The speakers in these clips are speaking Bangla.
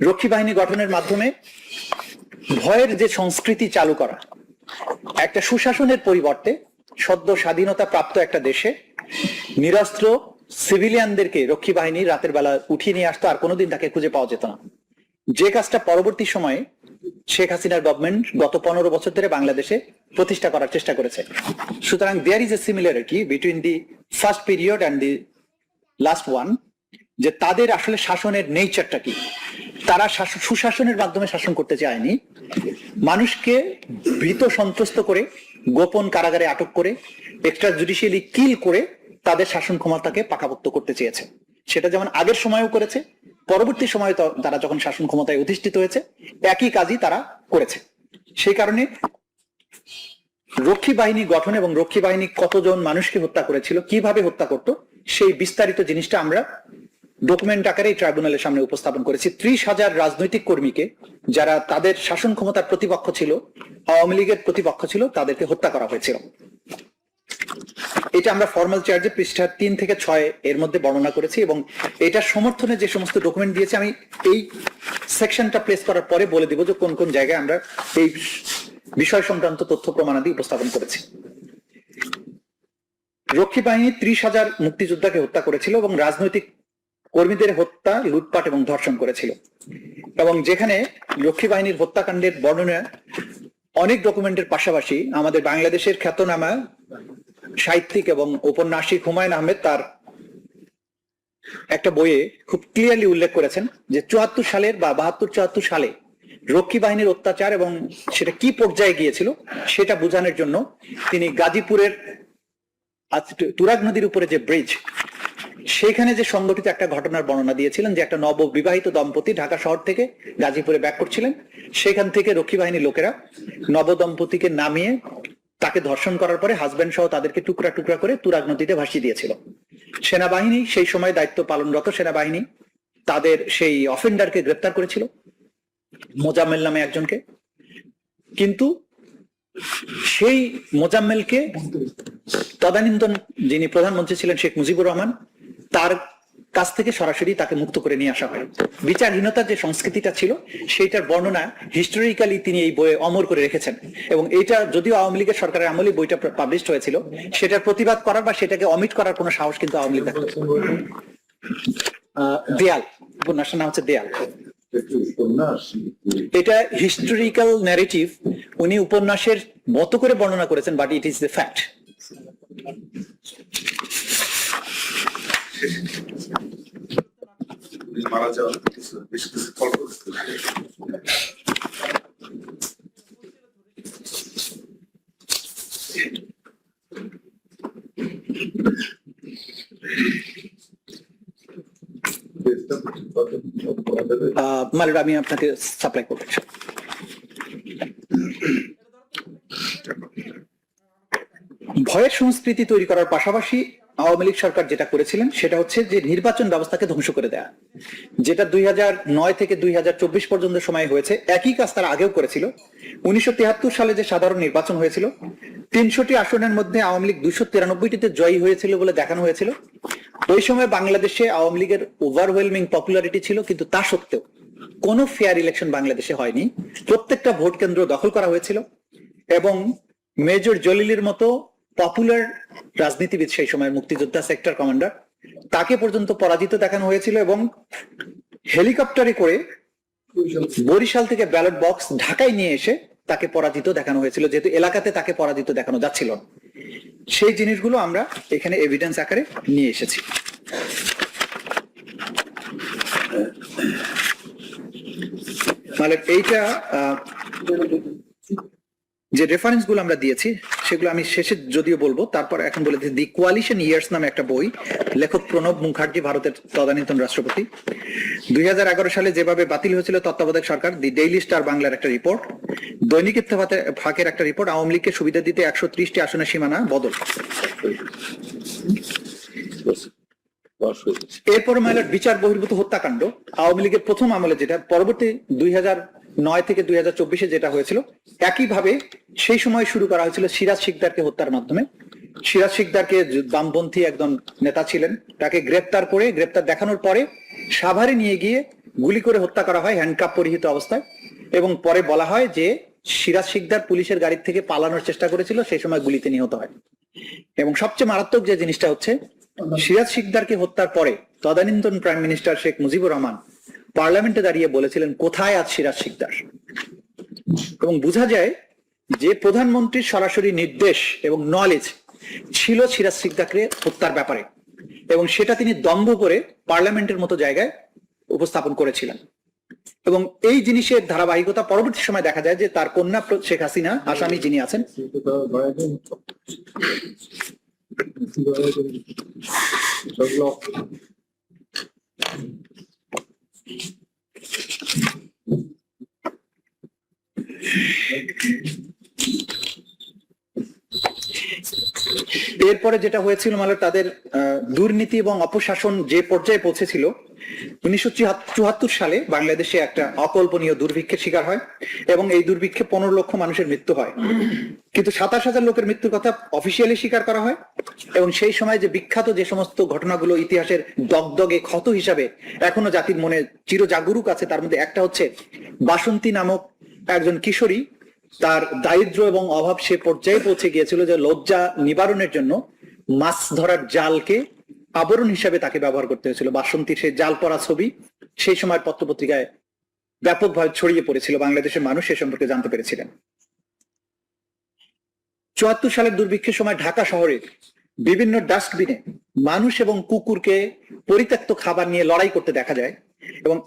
রক্ষী বাহিনী গঠনের মাধ্যমে ভয়ের যে সংস্কৃতি চালু করা, একটা সুশাসনের পরিবর্তে সদ্য স্বাধীনতা প্রাপ্ত একটা দেশে নিরস্ত্র সিভিলিয়ানদেরকে রক্ষী বাহিনী রাতের বেলা উঠিয়ে নিয়ে আসতো, আর কোনোদিন তাকে খুঁজে পাওয়া যেত না। যে কাজটা পরবর্তী সময়ে শেখ হাসিনার গভর্নমেন্ট গত 15 বছর ধরে বাংলাদেশে প্রতিষ্ঠা করার চেষ্টা করেছে। সুতরাং there is a similarity between the first period and the last one, যে তাদের আসলে শাসনের নেচারটা কি। তারা সুশাসনের মাধ্যমে শাসন করতে চায়নি, মানুষকে ভীত সন্ত্রস্ত করে, গোপন কারাগারে আটক করে, এক্সট্রা জুডিশিয়ালি কিল করে তাদের শাসন ক্ষমতাকে পাকাপোক্ত করতে চেয়েছে। সেটা যেমন আগের সময়েও করেছে, পরবর্তী সময়ে তারা যখন শাসন ক্ষমতায় অধিষ্ঠিত হয়েছে একই কাজই তারা করেছে। সেই কারণে রক্ষী বাহিনী গঠন এবং রক্ষী বাহিনী কতজন মানুষকে হত্যা করেছিল, কিভাবে হত্যা করত, সেই বিস্তারিত জিনিসটা আমরা ডকুমেন্ট আকারে এই ট্রাইব্যুনালের সামনে উপস্থাপন করেছি। 30,000 রাজনৈতিক কর্মীকে, যারা তাদের শাসন ক্ষমতার প্রতিপক্ষ ছিল, আওয়ামী লীগের প্রতিপক্ষ ছিল, তাদেরকে হত্যা করা হয়েছিল। এটা আমরা ফর্মাল চার্জে পৃষ্ঠা 3 থেকে 6 এর মধ্যে বর্ণনা করেছি, এবং এটার সমর্থনে যে সমস্ত ডকুমেন্ট দিয়েছে আমি এই সেকশনটা প্লেস করার পরে বলে দিব যে কোন কোন জায়গায় আমরা এই বিষয় সংক্রান্ত তথ্য প্রমাণাদি উপস্থাপন করেছি। রক্ষী বাহিনী 30,000 মুক্তিযোদ্ধাকে হত্যা করেছিল এবং রাজনৈতিক কর্মীদের হত্যা, লুটপাট এবং ধর্ষণ করেছিল। এবং যেখানে রক্ষী বাহিনীর হত্যাকাণ্ডের বর্ণনা অনেক ডকুমেন্টের পাশাপাশি আমাদের বাংলাদেশের খ্যাতনামা সাহিত্যিক এবং ঔপন্যাসিক হুমায়ুন আহমেদ তার একটা বইয়ে খুব ক্লিয়ারলি উল্লেখ করেছেন যে 74 সালের বা 72-74 সালে রক্ষী বাহিনীর অত্যাচার এবং সেটা কি পর্যায়ে গিয়েছিল সেটা বোঝানোর জন্য তিনি গাজীপুরের তুরাগ নদীর উপরে যে ব্রিজ, সেখানে যে সংগঠিত একটা ঘটনার বর্ণনা দিয়েছিলেন, যে একটা নববিবাহিত দম্পতি ঢাকা শহর থেকে গাজীপুরে ব্যাক করছিলেন, সেখান থেকে রক্ষী বাহিনীর লোকেরা নবদম্পতিকে নামিয়ে তাকে ধর্ষণ করার পরে হাজবেন্ড সহ তাদেরকে টুকরা টুকরা করে তুরাগ নদীতে ভাসিয়ে দিয়েছিল। সেনাবাহিনী, সেই সময় দায়িত্ব পালনরত সেনাবাহিনী, তাদের সেই অফেন্ডারকে গ্রেপ্তার করেছিল, মোজাম্মেল নামে একজনকে। কিন্তু সেই মোজাম্মেলকে তদানীন্তন যিনি প্রধানমন্ত্রী ছিলেন শেখ মুজিবুর রহমান, তার কাছ থেকে সরাসরি তাকে মুক্ত করে নিয়ে আসা হয়। বিচারহীনতার যে সংস্কৃতিটা ছিল সেইটার বর্ণনা হিস্টোরিক্যালি তিনি এই বইয়ে অমর করে রেখেছেন। এবং এইটা যদিও আওয়ামী লীগের সরকারের আমলে বইটা পাবলিশড হয়েছিল, সেটার প্রতিবাদ করার বা সেটাকে অমিট করার কোনো সাহস কিন্তু আওয়ামী লীগ দেখাত। দেয়াল, উপন্যাসের নাম হচ্ছে দেয়াল। এটা হিস্টোরিক্যাল ন্যারেটিভ, উনি উপন্যাসের মতো করে বর্ণনা করেছেন, but it is the fact. মারা যাওয়ার বেশ কিছু ফল মালিক, আমি আপনাকে সাপ্লাই করবো। ভয়ের সংস্কৃতি তৈরি করার পাশাপাশি আওয়ামী লীগ সরকার যেটা করেছিলেন সেটা হচ্ছে যে নির্বাচন ব্যবস্থাকে ধ্বংস করে দেয়া, যেটা 2009 থেকে 2024 পর্যন্ত সময় হয়েছে। একই কাজ তারা আগেও করেছিল। 1973 সালে যে সাধারণ নির্বাচন হয়েছিল, 300টি আসনের মধ্যে আওয়ামী লীগ 293টিতে জয়ী হয়েছিল বলে দেখানো হয়েছিল। ওই সময় বাংলাদেশে আওয়ামী লীগের ওভারওয়েলমিং পপুলারিটি ছিল, কিন্তু তা সত্ত্বেও কোনো ফেয়ার ইলেকশন বাংলাদেশে হয়নি। প্রত্যেকটা ভোট কেন্দ্র দখল করা হয়েছিল এবং মেজর জলিলের মতো পপুলার রাজনীতিবিদ, সেই সময়ের মুক্তিযোদ্ধা সেক্টর কমান্ডার, তাকে পর্যন্ত পরাজিত দেখানো হয়েছিল। এবং হেলিকপ্টারে করে বরিশাল থেকে ব্যালট বক্স ঢাকায় নিয়ে এসে তাকে পরাজিত দেখানো হয়েছিল, যেহেতু এলাকাতে তাকে পরাজিত দেখানো যাচ্ছিল না। সেই জিনিসগুলো আমরা এখানে এভিডেন্স আকারে নিয়ে এসেছি। মানে এইটা যে রেফারেন্স গুলো আমরা দিয়েছি সেগুলো আমি শেষে যদিও বলবো, তারপর এখন বলে দিই। দি কোয়ালিশন ইয়ার্স নামে একটা বই, লেখক প্রণব মুখার্জি, ভারতের তদানীন্তন রাষ্ট্রপতি। 2011 সালে যেভাবে বাতিল হয়েছিল তত্ত্বাবধায়ক সরকার, দি ডেইলি স্টার বাংলার একটা রিপোর্ট, দৈনিক ফাঁকের একটা রিপোর্ট, আওয়ামী লীগকে সুবিধা দিতে 130টি আসনের সীমানা বদল। এরপর মাইলার বিচার বহির্ভূত হত্যাকাণ্ড, আওয়ামী লীগের প্রথম আমলে যেটা, পরবর্তী 2009 থেকে 2024 যেটা হয়েছিল, একইভাবে সেই সময় শুরু করা হয়েছিল সিরাজ শিকদারকে হত্যার মাধ্যমে। সিরাজ শিকদারকে বামপন্থী একজন নেতা ছিলেন, তাকে গ্রেপ্তার দেখানোর পরে সাভারে নিয়ে গিয়ে গুলি করে হত্যা করা হয় হ্যান্ডকাপ পরিহিত অবস্থায়। এবং পরে বলা হয় যে সিরাজ শিকদার পুলিশের গাড়ি থেকে পালানোর চেষ্টা করেছিল, সেই সময় গুলিতে নিহত হয়। এবং সবচেয়ে মারাত্মক যে জিনিসটা হচ্ছে, সিরাজ শিকদারকে হত্যার পরে তদানীন্তন প্রাইম মিনিস্টার শেখ মুজিবুর রহমান পার্লামেন্টে দাঁড়িয়ে বলেছিলেন, কোথায় আজ সিরাজ শিকদার? এবং বোঝা যায় যে প্রধানমন্ত্রীর সরাসরি নির্দেশ এবং নলেজ ছিল সিরাজ শিকদারকে হত্যার ব্যাপারে, এবং সেটা তিনি দম্ভ করে পার্লামেন্টের মতো জায়গায় উপস্থাপন করেছিলেন। এবং এই জিনিসের ধারাবাহিকতা পরবর্তী সময় দেখা যায় যে তার কন্যা শেখ হাসিনা, আসামি যিনি আছেন, এরপরে যেটা হয়েছিল মানে তাদের দুর্নীতি এবং অপশাসন যে পর্যায়ে পৌঁছেছিল, 1974 সালে বাংলাদেশে একটা অকল্পনীয় দুর্ভিক্ষের শিকার হয় এবং এই দুর্ভিক্ষে 15 লক্ষ মানুষের মৃত্যু হয়। কিন্তু 27,000 লোকের মৃত্যুর কথা অফিসিয়ালি স্বীকার করা হয়। এবং সেই সময় যে বিখ্যাত যে সমস্ত ঘটনাগুলো ইতিহাসের দগদগে ক্ষত হিসাবে এখনো জাতির মনে চিরজাগরুক আছে, তার মধ্যে একটা হচ্ছে বাসন্তী নামক একজন কিশোরী, তার দারিদ্র এবং অভাব সে পর্যায়ে পৌঁছে গিয়েছিল যে লজ্জা নিবারণের জন্য মাছ ধরার জালকে আবরণ হিসাবে তাকে ব্যবহার করতে হয়েছিল। বাসন্তীর সেই জাল পড়া ছবি সেই সময়ের পত্রপত্রিকায় ব্যাপকভাবে ছড়িয়ে পড়েছিল, বাংলাদেশের মানুষ সে সম্পর্কে জানতে পেরেছিলেন। 74 সালের দুর্ভিক্ষের সময় ঢাকা শহরে বিভিন্ন ডাস্টবিনে মানুষ এবং কুকুরকে পরিত্যক্ত খাবার নিয়ে লড়াই করতে দেখা যায়। এবং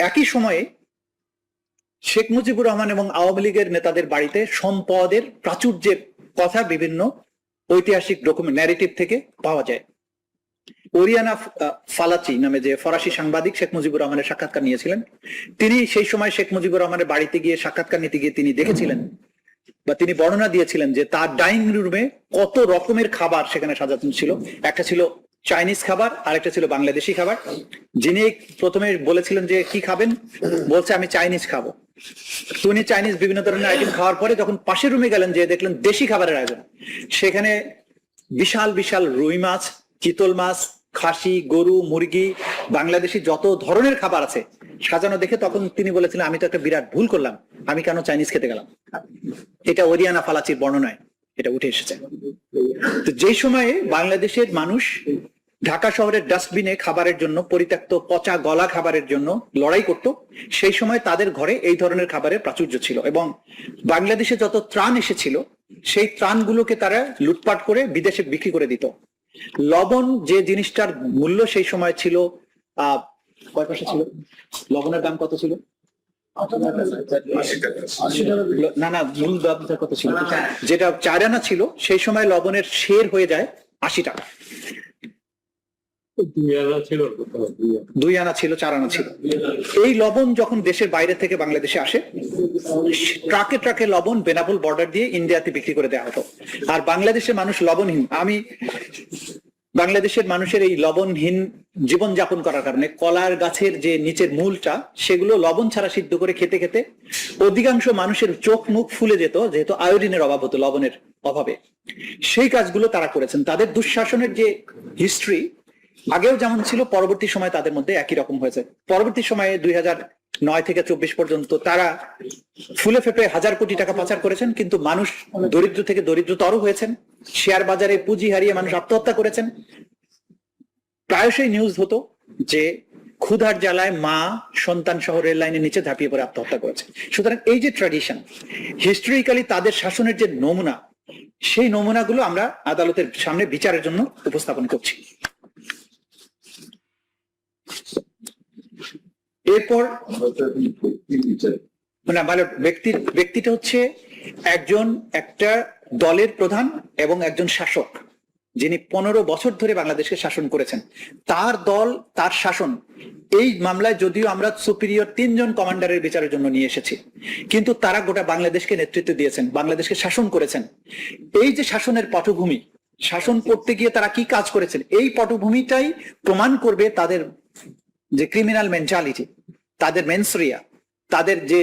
একই সময়ে শেখ মুজিবুর রহমান এবং আওয়ামী লীগের নেতাদের বাড়িতে সম্পদের প্রাচুর্যের কথা বিভিন্ন ঐতিহাসিক ডকুমেন্ট ন্যারেটিভ থেকে পাওয়া যায়। ওরিয়ানা ফালাচি নামে যে ফরাসি সাংবাদিক শেখ মুজিবুর রহমানের সাক্ষাৎকার নিয়েছিলেন, তিনি সেই সময় শেখ মুজিবুর রহমানের বাড়িতে গিয়ে সাক্ষাৎকার নিতে গিয়ে তিনি দেখেছিলেন বা তিনি বর্ণনা দিয়েছিলেন যে তার ডাইনিং রুমে কত রকমের খাবার সেখানে সাজানো ছিল। একটা ছিল চাইনিজ খাবার, আরেকটা ছিল বাংলাদেশি খাবার। যিনি প্রথমে বলেছিলেন যে কি খাবেন, বলছে আমি চাইনিজ খাবো। উনি চাইনিজ বিভিন্ন ধরনের আইটেম খাওয়ার পরে যখন পাশের রুমে গেলেন, যে দেখলেন দেশি খাবারের আয়োজন, সেখানে বিশাল বিশাল রুই মাছ, চিতল মাছ, খাসি, গরু, মুরগি, বাংলাদেশি যত ধরনের খাবার আছে সাজানো দেখে তখন তিনি বলেছিলেন, আমি তো একটা বিরাট ভুল করলাম, আমি কেন চাইনিজ খেতে গেলাম। এটা ওরিয়ানা ফালাচির বর্ণনায় এটা উঠে এসেছে। তো যেই সময়ে বাংলাদেশের মানুষ ঢাকা শহরের ডাস্টবিনে খাবারের জন্য, পরিত্যক্ত পচা গলা খাবারের জন্য লড়াই করত, সেই সময় তাদের ঘরে এই ধরনের খাবারের প্রাচুর্য ছিল। এবং বাংলাদেশে যত ত্রাণ এসেছিল সেই ত্রাণগুলোকে তারা লুটপাট করে বিদেশে বিক্রি করে দিত। লবণ যে জিনিসটার মূল্য সেই সময় ছিল কয় পয়সা ছিল, লবণের দাম কত ছিল? না না, মূল দামটা কত ছিল? যেটা 4 আনা ছিল সেই সময় লবণের শের হয়ে যায় 80 টাকা। 2 আনা ছিল, 4 আনা ছিল। এই লবণ যখন দেশের বাইরে থেকে বাংলাদেশে আসে, ট্রাকে ট্রাকে লবণ বেনাপোল বর্ডার দিয়ে ইন্ডিয়াতে বিক্রি করে দেওয়া হতো। আর বাংলাদেশের মানুষ লবণহীন, বাংলাদেশের মানুষের এই লবণহীন জীবন যাপন করার কারণে কলার গাছের যে নিচের মূলটা, সেগুলো লবণ ছাড়া সিদ্ধ করে খেতে খেতে অধিকাংশ মানুষের চোখ মুখ ফুলে যেত, যেহেতু আয়োডিনের অভাব হতো লবণের অভাবে। সেই কাজগুলো তারা করেছেন। তাদের দুঃশাসনের যে হিস্ট্রি আগেও যেমন ছিল, পরবর্তী সময় তাদের মধ্যে একই রকম হয়েছে। পরবর্তী সময়ে 2009 থেকে 24 পর্যন্ত তারা ফুলে ফেপে 1000 কোটি টাকা পাচার করেছেন, কিন্তু মানুষ দরিদ্র থেকে দরিদ্রতর হয়েছেন। শেয়ার বাজারে পুঁজি হারিয়ে মানুষ আত্মহত্যা করেছেন। প্রায়শই নিউজ হতো যে ক্ষুধার জ্বালায় মা সন্তান সহ রেল লাইনের নিচে ঝাঁপিয়ে পড়ে আত্মহত্যা করেছে। সুতরাং এই যে ট্র্যাডিশন, হিস্টোরিক্যালি তাদের শাসনের যে নমুনা, সেই নমুনাগুলো আমরা আদালতের সামনে বিচারের জন্য উপস্থাপন করছি। এরপর মানে ব্যক্তিটা হচ্ছে একটা দলের প্রধান এবং একজন শাসক, যিনি 15 বছর ধরে বাংলাদেশকে শাসন করেছেন। তার দল, তার শাসন, এই মামলায় যদিও আমরা সুপিরিয়র 3 জন কমান্ডারের বিচারের জন্য নিয়ে এসেছি, কিন্তু তারা গোটা বাংলাদেশকে নেতৃত্ব দিয়েছেন, বাংলাদেশকে শাসন করেছেন। এই যে শাসনের পটভূমি, শাসন করতে গিয়ে তারা কি কাজ করেছেন, এই পটভূমিটাই প্রমাণ করবে তাদের যে ক্রিমিনাল মেন্টালিটি, তাদের মেন্সরিয়া, তাদের যে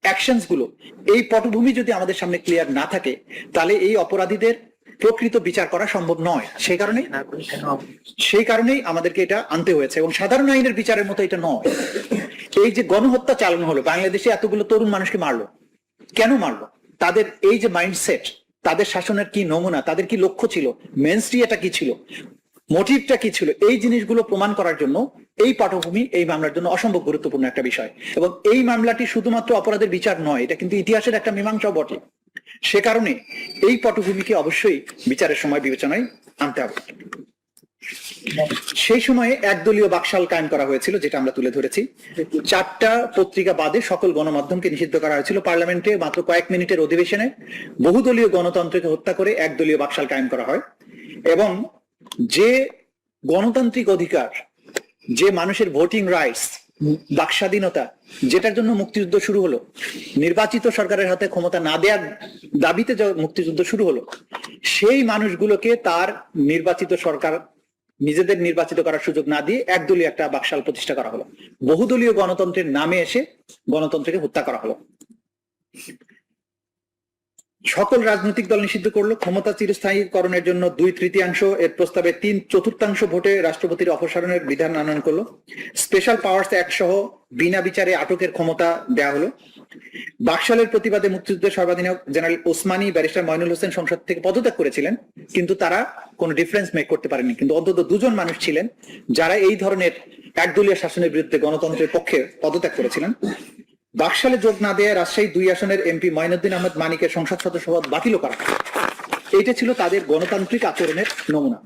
অ্যাকশনস গুলো। এই পটভূমি যদি আমাদের সামনে ক্লিয়ার না থাকে, তাহলে এই অপরাধীদের প্রকৃত বিচার করা সম্ভব নয়। সেই কারণেই আমাদেরকে এটা আনতে হয়েছে, এবং সাধারণ আইনের বিচারের মতো এটা নয়। এই যে গণহত্যা চালানো হলো, বাংলাদেশে এতগুলো তরুণ মানুষকে মারলো, কেন মারলো? তাদের এই যে মাইন্ডসেট, তাদের শাসনের কি নমুনা, তাদের কি লক্ষ্য ছিল, মেনস্ট্রিয়াটা কি ছিল, মোটিভটা কি ছিল, এই জিনিসগুলো প্রমাণ করার জন্য এই পটভূমি এই মামলার জন্য অসম্ভব গুরুত্বপূর্ণ একটা বিষয়। এবং এই মামলাটি শুধুমাত্র অপরাধের বিচার নয়, এটা কিন্তু ইতিহাসের একটা মীমাংসাও বটে। সে কারণে এই পটভূমিকে অবশ্যই বিচারের সময় বিবেচনায় আনতে হবে। সেই সময়ে একদলীয় বাকশাল কায়েম করা হয়েছিল, যেটা আমরা তুলে ধরেছি। 4টা পত্রিকা বাদে সকল গণমাধ্যমকে নিষিদ্ধ করা হয়েছিল। পার্লামেন্টে মাত্র কয়েক মিনিটের অধিবেশনে বহুদলীয় গণতন্ত্রকে হত্যা করে একদলীয় বাকশাল কায়েম করা হয়। এবং যে গণতান্ত্রিক অধিকার, যে মানুষের ভোটিং রাইটস, বাক স্বাধীনতা, যেটার জন্য মুক্তিযুদ্ধ শুরু হলো, নির্বাচিত সরকারের হাতে ক্ষমতা না দেওয়ার দাবিতে মুক্তিযুদ্ধ শুরু হলো, সেই মানুষগুলোকে তার নির্বাচিত সরকার নিজেদের নির্বাচিত করার সুযোগ না দিয়ে একদলীয় একটা বাকশাল প্রতিষ্ঠা করা হলো। বহুদলীয় গণতন্ত্রের নামে এসে গণতন্ত্রকে হত্যা করা হলো। সকল রাজনৈতিক দল নিষিদ্ধ করলো। ক্ষমতা চিরস্থায়ীকরণের জন্য 2/3 এর প্রস্তাবে 3/4 ভোটে রাষ্ট্রপতির অপসারণের বিধান আনয়ন করলো। স্পেশাল পাওয়ার্স অ্যাক্ট সহ বিনা বিচারে আটকের ক্ষমতা দেওয়া হলো। বাকশালের প্রতিবাদে মুক্তিযুদ্ধের সর্বাধিনায়ক জেনারেল ওসমানী, ব্যারিস্টার মইনুল হোসেন সংসদ থেকে পদত্যাগ করেছিলেন, কিন্তু তারা কোনো ডিফারেন্স মেক করতে পারেনি। কিন্তু অন্তত 2 জন মানুষ ছিলেন যারা এই ধরনের একদলীয় শাসনের বিরুদ্ধে গণতন্ত্রের পক্ষে পদত্যাগ করেছিলেন। বাকশালে যোগ না দেয় রাজশাহী 2 আসনের এমপি মঈনুদ্দিন আহমেদ মানিকের সংসদ সদস্য পদ বাতিল করা। এটা ছিল তাদের গণতান্ত্রিক আচরণের নমুনা।